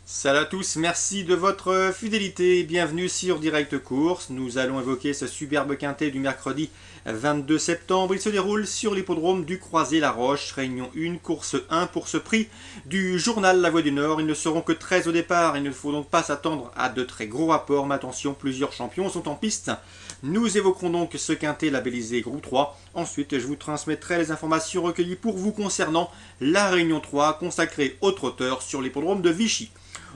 Salut à tous, merci de votre fidélité. Bienvenue sur Direct Course. Nous allons évoquer ce superbe quintet du mercredi 22 septembre. Il se déroule sur l'hippodrome du Croisé-la-Roche. Réunion 1, course 1 pour ce prix du journal La Voix du Nord. Ils ne seront que 13 au départ. Il ne faut donc pas s'attendre à de très gros rapports. Mais attention, plusieurs champions sont en piste. Nous évoquerons donc ce quintet labellisé Groupe 3. Ensuite, je vous transmettrai les informations recueillies pour vous concernant la Réunion 3 consacrée aux trotteurs sur l'hippodrome de Vichy.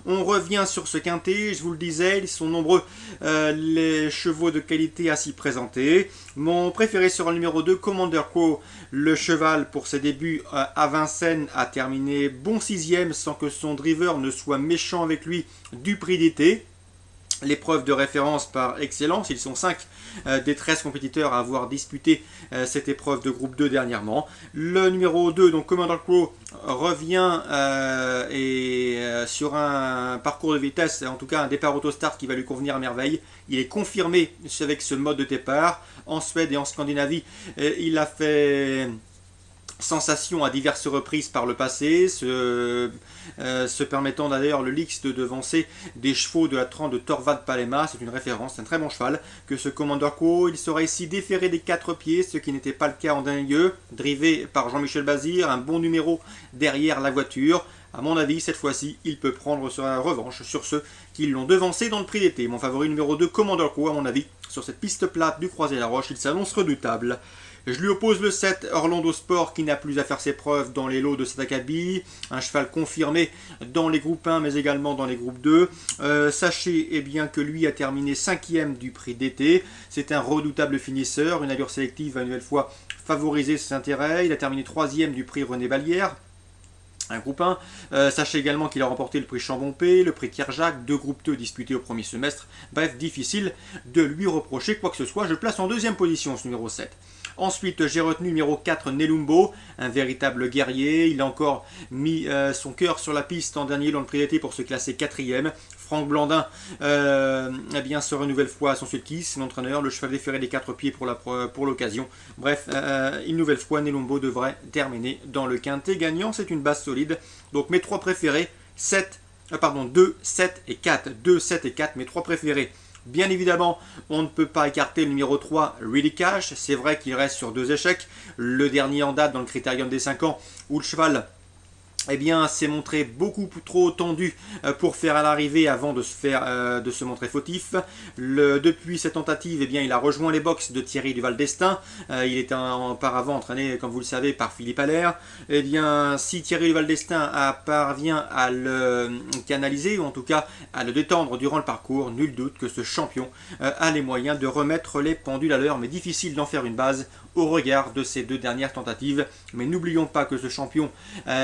On revient sur ce quintet, je vous le disais, ils sont nombreux les chevaux de qualité à s'y présenter. Mon préféré sera le numéro 2, Commander Co. Le cheval pour ses débuts à Vincennes a terminé bon 6e sans que son driver ne soit méchant avec lui du prix d'été. L'épreuve de référence par excellence, ils sont 5 des 13 compétiteurs à avoir disputé cette épreuve de groupe 2 dernièrement. Le numéro 2, donc Commander Crow, revient sur un parcours de vitesse, en tout cas un départ autostart qui va lui convenir à merveille. Il est confirmé avec ce mode de départ. En Suède et en Scandinavie, il a fait sensation à diverses reprises par le passé, se permettant d'ailleurs le Lix de devancer des chevaux de la trempe de Torvald Palema. C'est une référence, c'est un très bon cheval que ce Commander Co. Il sera ici déféré des 4 pieds, ce qui n'était pas le cas en dernier lieu, drivé par Jean-Michel Bazir, un bon numéro derrière la voiture. À mon avis, cette fois-ci, il peut prendre sa revanche sur ceux qui l'ont devancé dans le prix d'été. Mon favori numéro 2, Commander Co, à mon avis, sur cette piste plate du Croisé-la-Roche, il s'annonce redoutable. Je lui oppose le 7, Orlando Sport, qui n'a plus à faire ses preuves dans les lots de cet acabit. Un cheval confirmé dans les groupes 1, mais également dans les groupes 2. Sachez bien que lui a terminé 5e du prix d'été. C'est un redoutable finisseur. Une allure sélective va une nouvelle fois favoriser ses intérêts. Il a terminé 3e du prix René Vallière. Un groupe 1. Sachez également qu'il a remporté le prix Chambon-P, le prix Kerjak, 2 groupes 2 disputés au premier semestre. Bref, difficile de lui reprocher quoi que ce soit. Je place en 2e position ce numéro 7. Ensuite, j'ai retenu numéro 4, Nelumbo, un véritable guerrier. Il a encore mis son cœur sur la piste en dernier dans le prix d'été pour se classer 4e. Franck Blandin sera une nouvelle fois à son sulky, c'est l'entraîneur, le cheval déféré des 4 pieds pour l'occasion. Bref, une nouvelle fois, Nelumbo devrait terminer dans le quintet gagnant. C'est une base solide. Donc mes 3 préférés, 2, 7 et 4. 2, 7 et 4, mes 3 préférés. Bien évidemment, on ne peut pas écarter le numéro 3, Really Cash. C'est vrai qu'il reste sur 2 échecs. Le dernier en date dans le critérium des 5 ans, où le cheval s'est montré beaucoup trop tendu pour faire à l'arrivée avant de se montrer fautif. Depuis cette tentative, il a rejoint les box de Thierry Duval d'Estaing. Il était auparavant entraîné, comme vous le savez, par Philippe Allaire. Si Thierry Duval d'Estaing parvient à le canaliser, ou en tout cas à le détendre durant le parcours, nul doute que ce champion a les moyens de remettre les pendules à l'heure, mais difficile d'en faire une base au regard de ces 2 dernières tentatives. Mais n'oublions pas que ce champion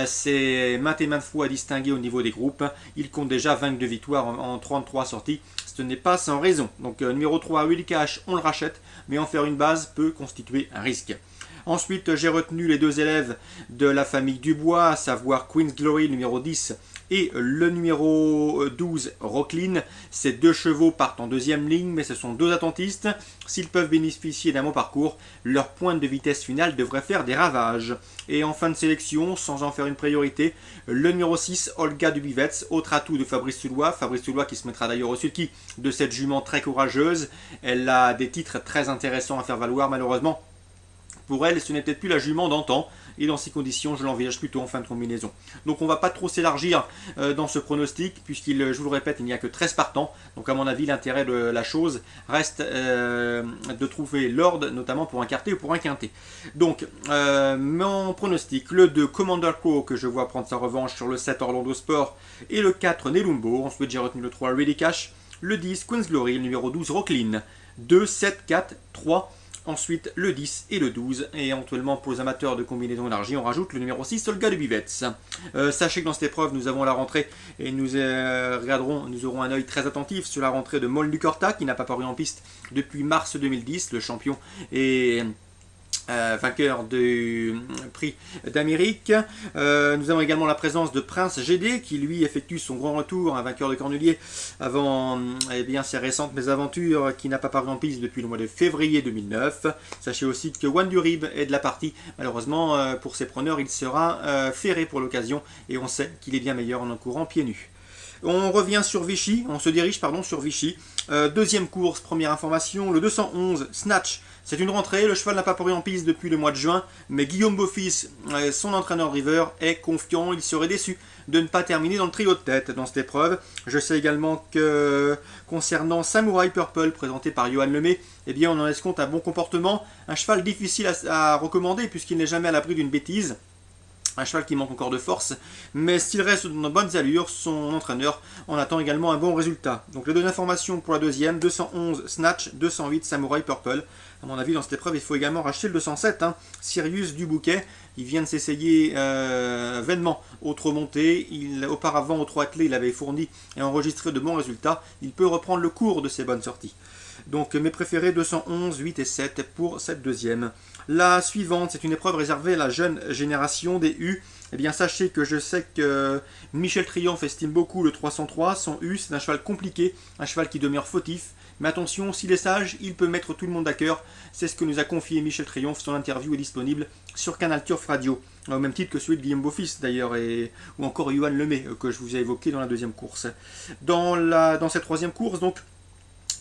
s'est maintes et maintes fois distingué au niveau des groupes. Il compte déjà 22 victoires en 33 sorties. Ce n'est pas sans raison. Donc numéro 3, Willy Cash, on le rachète, mais en faire une base peut constituer un risque. Ensuite, j'ai retenu les 2 élèves de la famille Dubois, à savoir Queen's Glory, numéro 10, et le numéro 12, Rocklin. Ces 2 chevaux partent en 2e ligne, mais ce sont 2 attentistes. S'ils peuvent bénéficier d'un bon parcours, leur pointe de vitesse finale devrait faire des ravages. Et en fin de sélection, sans en faire une priorité, le numéro 6, Olga Dubivets, autre atout de Fabrice Soulois. Fabrice Soulois qui se mettra d'ailleurs au sulky de cette jument très courageuse. Elle a des titres très intéressants à faire valoir, malheureusement. Pour elle, ce n'est peut-être plus la jument d'antan. Et dans ces conditions, je l'envisage plutôt en fin de combinaison. Donc on ne va pas trop s'élargir dans ce pronostic, je vous le répète, il n'y a que 13 partants. Donc à mon avis, l'intérêt de la chose reste de trouver l'ordre, notamment pour un quartet ou pour un quintet. Donc, mon pronostic, le 2, Commander Co, que je vois prendre sa revanche sur le 7, Orlando Sport, et le 4, Nelumbo. Ensuite, j'ai retenu le 3, Really Cash, le 10, Queen's Glory, le numéro 12, Rocklin. 2, 7, 4, 3... Ensuite, le 10 et le 12. Et éventuellement, pour les amateurs de combinaison élargie, on rajoute le numéro 6, Olga Dubivets. Sachez que dans cette épreuve, nous avons la rentrée et nous aurons un œil très attentif sur la rentrée de Molnu Corta, qui n'a pas paru en piste depuis mars 2010. Le champion est vainqueur du prix d'Amérique. Nous avons également la présence de Prince GD qui lui effectue son grand retour, un vainqueur de Cornulier avant ses récentes mésaventures, qui n'a pas paru en piste depuis le mois de février 2009. Sachez aussi que Juan Durib est de la partie. Malheureusement pour ses preneurs il sera ferré pour l'occasion et on sait qu'il est bien meilleur en courant pieds nus. On revient sur Vichy, on se dirige sur Vichy. Deuxième course, première information, le 211 Snatch. C'est une rentrée, le cheval n'a pas paru en piste depuis le mois de juin, mais Guillaume Beaufils, son entraîneur driver, est confiant, il serait déçu de ne pas terminer dans le trio de tête dans cette épreuve. Je sais également que concernant Samurai Purple, présenté par Johan Lemay, eh bien on en escompte un bon comportement, un cheval difficile à recommander puisqu'il n'est jamais à l'abri d'une bêtise. Un cheval qui manque encore de force, mais s'il reste dans de bonnes allures, son entraîneur en attend également un bon résultat. Donc les deux informations pour la deuxième, 211 Snatch, 208 Samurai Purple. À mon avis, dans cette épreuve, il faut également racheter le 207, Sirius Dubouquet. Il vient de s'essayer vainement aux trot montés. Auparavant, au trot attelé, il avait fourni et enregistré de bons résultats. Il peut reprendre le cours de ses bonnes sorties. Donc mes préférés 211, 8 et 7 pour cette deuxième. La suivante, c'est une épreuve réservée à la jeune génération des U. Eh bien, sachez que je sais que Michel Triomphe estime beaucoup le 303. Son U, c'est un cheval compliqué, un cheval qui demeure fautif. Mais attention, s'il est sage, il peut mettre tout le monde à cœur. C'est ce que nous a confié Michel Triomphe. Son interview est disponible sur Canal Turf Radio. Au même titre que celui de Guillaume Beaufils d'ailleurs, ou encore Johan Lemay, que je vous ai évoqué dans la deuxième course. Dans cette troisième course, donc,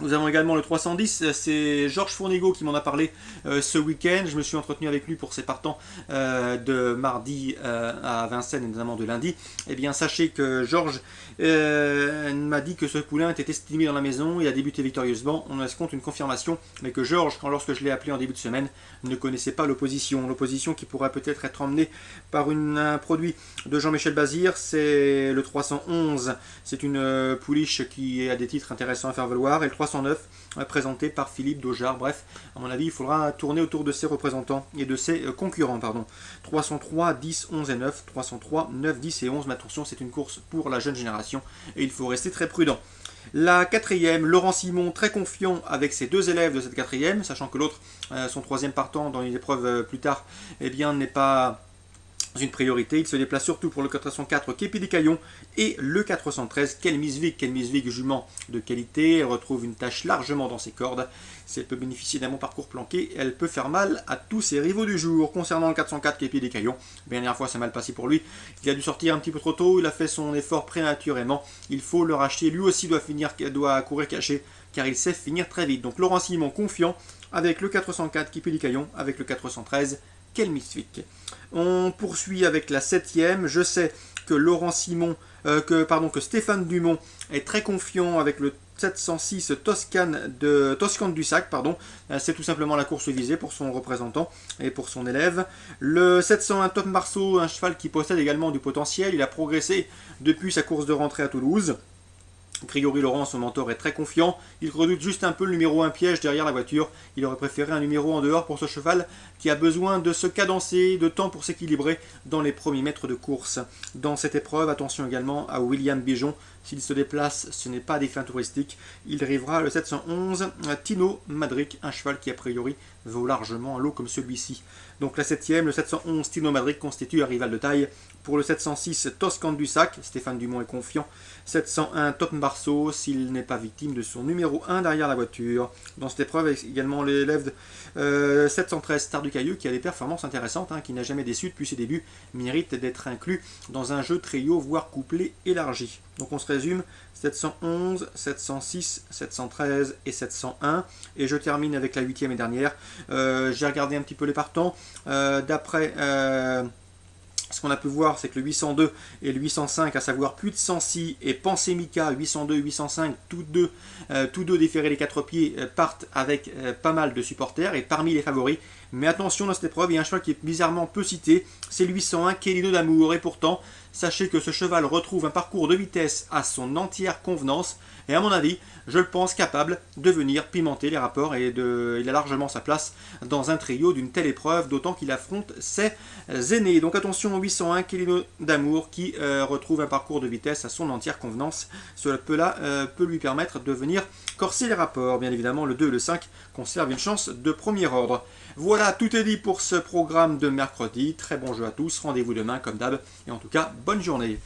nous avons également le 310, c'est Georges Fournigaud qui m'en a parlé ce week-end. Je me suis entretenu avec lui pour ses partants de mardi à Vincennes et notamment de lundi. Eh bien, sachez que Georges m'a dit que ce poulain était estimé dans la maison et a débuté victorieusement. On escompte une confirmation, mais que Georges, lorsque je l'ai appelé en début de semaine, ne connaissait pas l'opposition. L'opposition qui pourrait peut-être être emmenée par un produit de Jean-Michel Bazir, c'est le 311. C'est une pouliche qui a des titres intéressants à faire valoir. Et le 309, présenté par Philippe Daujard. Bref, à mon avis, il faudra tourner autour de ses représentants et de ses concurrents. 303, 10, 11 et 9. 303, 9, 10 et 11. Mais attention, c'est une course pour la jeune génération et il faut rester très prudent. La quatrième, Laurent Simon, très confiant avec ses deux élèves de cette quatrième, sachant que l'autre, son troisième partant dans une épreuve plus tard, eh bien, n'est pas une priorité. Il se déplace surtout pour le 404 Képi des Caillons et le 413 Kelmisvik, jument de qualité. Elle retrouve une tâche largement dans ses cordes. Si elle peut bénéficier d'un bon parcours planqué, elle peut faire mal à tous ses rivaux du jour. Concernant le 404 Képi des Caillons, la dernière fois c'est mal passé pour lui. Il a dû sortir un petit peu trop tôt, il a fait son effort prématurément. Il faut le racheter, lui aussi doit courir caché car il sait finir très vite. Donc Laurent Simon confiant avec le 404 Képi des Caillons, avec le 413 Kelmisvik. On poursuit avec la septième. Je sais que que Stéphane Dumont est très confiant avec le 706 Toscane du Sac. C'est tout simplement la course visée pour son représentant et pour son élève. Le 701 Top Marceau, un cheval qui possède également du potentiel. Il a progressé depuis sa course de rentrée à Toulouse. Grégory Laurent, son mentor, est très confiant. Il redoute juste un peu le numéro 1 piège derrière la voiture. Il aurait préféré un numéro en dehors pour ce cheval qui a besoin de se cadencer, de temps pour s'équilibrer dans les premiers mètres de course. Dans cette épreuve, attention également à William Bijon. S'il se déplace, ce n'est pas des fins touristiques. Il drivera le 711 Tino Madric, un cheval qui a priori vaut largement un lot comme celui-ci. Donc la septième, le 711 Tino Madric constitue un rival de taille. Pour le 706 Toscane du Sac, Stéphane Dumont est confiant. 701 Top Marceau, s'il n'est pas victime de son numéro 1 derrière la voiture. Dans cette épreuve, également l'élève 713 Star du Caillou qui a des performances intéressantes, qui n'a jamais déçu depuis ses débuts, mérite d'être inclus dans un jeu trio, voire couplet élargi. Donc on se résume, 711, 706, 713 et 701. Et je termine avec la huitième et dernière. J'ai regardé un petit peu les partants. D'après ce qu'on a pu voir, c'est que le 802 et le 805, à savoir Puy de Sancy et Pensémica, 802 805, tous deux déférés les quatre pieds, partent avec pas mal de supporters et parmi les favoris. Mais attention, dans cette épreuve, il y a un cheval qui est bizarrement peu cité, c'est le 801 Kelino d'Amour. Et pourtant, sachez que ce cheval retrouve un parcours de vitesse à son entière convenance. Et à mon avis, je le pense capable de venir pimenter les rapports et il a largement sa place dans un trio d'une telle épreuve, d'autant qu'il affronte ses aînés. Donc attention au 801 Kelino d'Amour qui retrouve un parcours de vitesse à son entière convenance. Cela peut lui permettre de venir corser les rapports. Bien évidemment, le 2 et le 5 conservent une chance de premier ordre. Voilà, tout est dit pour ce programme de mercredi. Très bon jeu à tous. Rendez-vous demain comme d'hab. Et en tout cas, bonne journée.